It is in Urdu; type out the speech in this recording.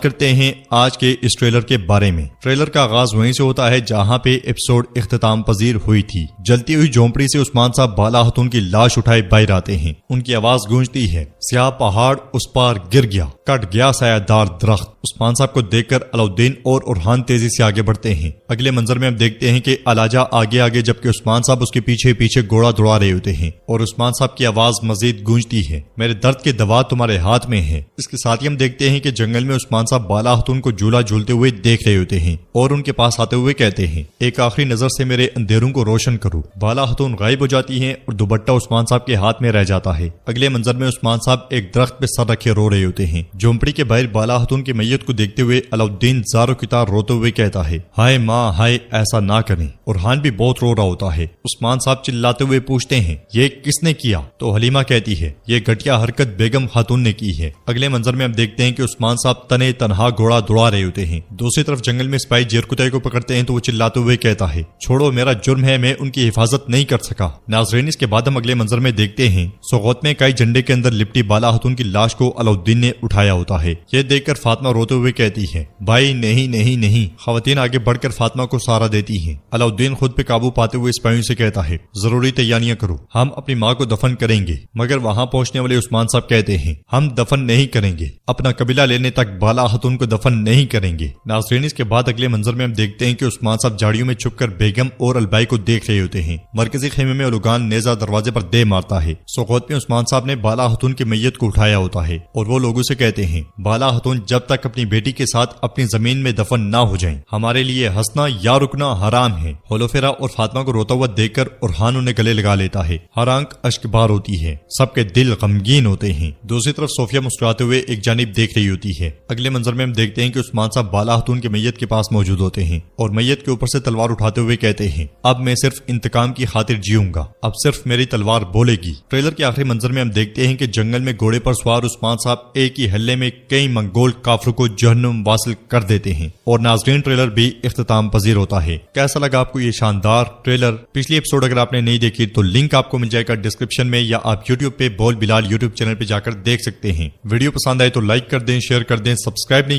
کرتے ہیں آج کے اس ٹریلر کے بارے میں۔ ٹریلر کا آغاز وہیں سے ہوتا ہے جہاں پہ ایپیسوڈ اختتام پذیر ہوئی تھی۔ جلتی ہوئی جھونپڑی سے عثمان صاحب بالا خاتون کی لاش اٹھائے باہر آتے ہیں۔ ان کی آواز گونجتی ہے، سیاہ پہاڑ اس پار گر گیا، کٹ گیا سایہ دار درخت۔ عثمان صاحب کو دیکھ کر علاؤالدین اور ارحان تیزی سے آگے بڑھتے ہیں۔ اگلے منظر میں ہم دیکھتے ہیں کہ علاجہ آگے آگے جبکہ عثمان صاحب اس کے پیچھے پیچھے گھوڑا دوڑا رہے ہوتے ہیں اور عثمان صاحب کی آواز مزید گونجتی ہے، میرے درد کی دوا تمہارے ہاتھ میں ہے۔ اس کے ساتھ ہی ہم دیکھتے ہیں کہ جنگل میں عثمان صاحب بالا خاتون کو جھولا جھولتے ہوئے دیکھ رہے ہوتے ہیں اور ان کے پاس آتے ہوئے کہتے ہیں، ایک آخری نظر سے میرے اندھیروں کو روشن کرو۔ بالا خاتون غائب ہو جاتی ہیں اور دوپٹہ عثمان صاحب کے ہاتھ میں رہ جاتا ہے۔ اگلے منظر میں عثمان صاحب ایک درخت پہ سر رکھے رو رہے ہوتے ہیں۔ جھونپڑی کے باہر بالا خاتون کی میت کو دیکھتے ہوئے علاؤالدین زاروں کی طرح روتے ہوئے کہتا ہے، ہائے ماں ہائے، ایسا نہ کریں۔ ارحان بھی بہت رو رہا ہوتا ہے۔ عثمان صاحب چلاتے ہوئے پوچھتے ہیں، یہ کس نے کیا؟ تو حلیمہ کہتی ہے، یہ گھٹیا حرکت بیگم خاتون نے کی ہے۔ اگلے منظر میں ہم دیکھتے ہیں کہ عثمان صاحب تنے تنہا گھوڑا دوڑا رہے ہوتے ہیں۔ دوسری طرف جنگل میں سپاہی جیرکتے کو پکڑتے ہیں تو وہ چلاتے ہوئے کہتا ہے، چھوڑو، میرا جرم ہے، میں ان کی حفاظت نہیں کر سکا۔ ناظرین، اس کے بعد ہم اگلے منظر میں دیکھتے ہیں سوغوت میں کئی جھنڈے کے اندر لپٹی بالا خاتون کی لاش کو علاؤالدین نے اٹھایا ہوتا ہے۔ یہ دیکھ کر فاطمہ روتے ہوئے کہتی ہے، بھائی نہیں نہیں نہیں۔ خواتین آگے بڑھ کر فاطمہ کو سہارا دیتی ہیں۔ علاؤالدین خود پہ قابو پاتے ہوئے سپاہیوں سے کہتا ہے، ضروری تیاریاں کرو، ہم اپنی ماں کو دفن کریں گے۔ مگر وہاں پہنچنے والے عثمان صاحب کہتے ہیں، ہم دفن نہیں کریں گے، اپنا قبیلہ لینے تک بالا خاتون کو دفن نہیں کریں گے۔ ناظرین، اس کے بعد اگلے منظر میں ہم دیکھتے ہیں کہ عثمان صاحب جھاڑیوں میں چھپ کر بیگم اور البائی کو دیکھ رہے ہوتے ہیں۔ مرکزی خیمے میں اولوگان نیزہ دروازے پر دے مارتا ہے۔ سوغوت میں عثمان صاحب نے بالا خاتون کی میت کو اٹھایا ہوتا ہے اور وہ لوگوں سے کہتے ہیں، بالا خاتون جب تک اپنی بیٹی کے ساتھ اپنی زمین میں دفن نہ ہو جائیں، ہمارے لیے ہنسنا یا رکنا حرام ہے۔ ہولوفیرا اور فاطمہ کو روتا ہوا دیکھ کر ارحان انہیں گلے لگا لیتا ہے۔ ہر آنکھ اشک بار ہوتی ہے، سب کے دل غمگین ہوتے ہیں۔ دوسری طرف صوفیہ مسکراتے ہوئے ایک جانب دیکھ رہی ہوتی ہے۔ اگلے منظر میں ہم دیکھتے ہیں کہ عثمان صاحب بالا خاتون کی میت کے پاس موجود ہوتے ہیں اور میت کے اوپر سے تلوار اٹھاتے ہوئے کہتے ہیں، اب میں صرف انتقام کی خاطر جیوں گا، اب صرف میری تلوار بولے گی۔ ٹریلر کے آخری منظر میں ہم دیکھتے ہیں کہ جنگل میں گھوڑے پر سوار عثمان صاحب ایک ہی ہلے میں کئی منگول کافروں کو جہنم واصل کر دیتے ہیں اور ناظرین ٹریلر بھی اختتام پذیر ہوتا ہے۔ کیسا لگا آپ کو یہ شاندار ٹریلر؟ پچھلی ایپیسوڈ اگر آپ نے نہیں دیکھی تو لنک آپ کو مل جائے گا ڈسکرپشن میں، یا آپ یوٹیوب پہ بول بلال یوٹیوب چینل پہ جا کر دیکھ سکتے ہیں۔ ویڈیو پسند آئے تو لائک کر دیں، شیئر کر دیں، سبسکرائب نہیں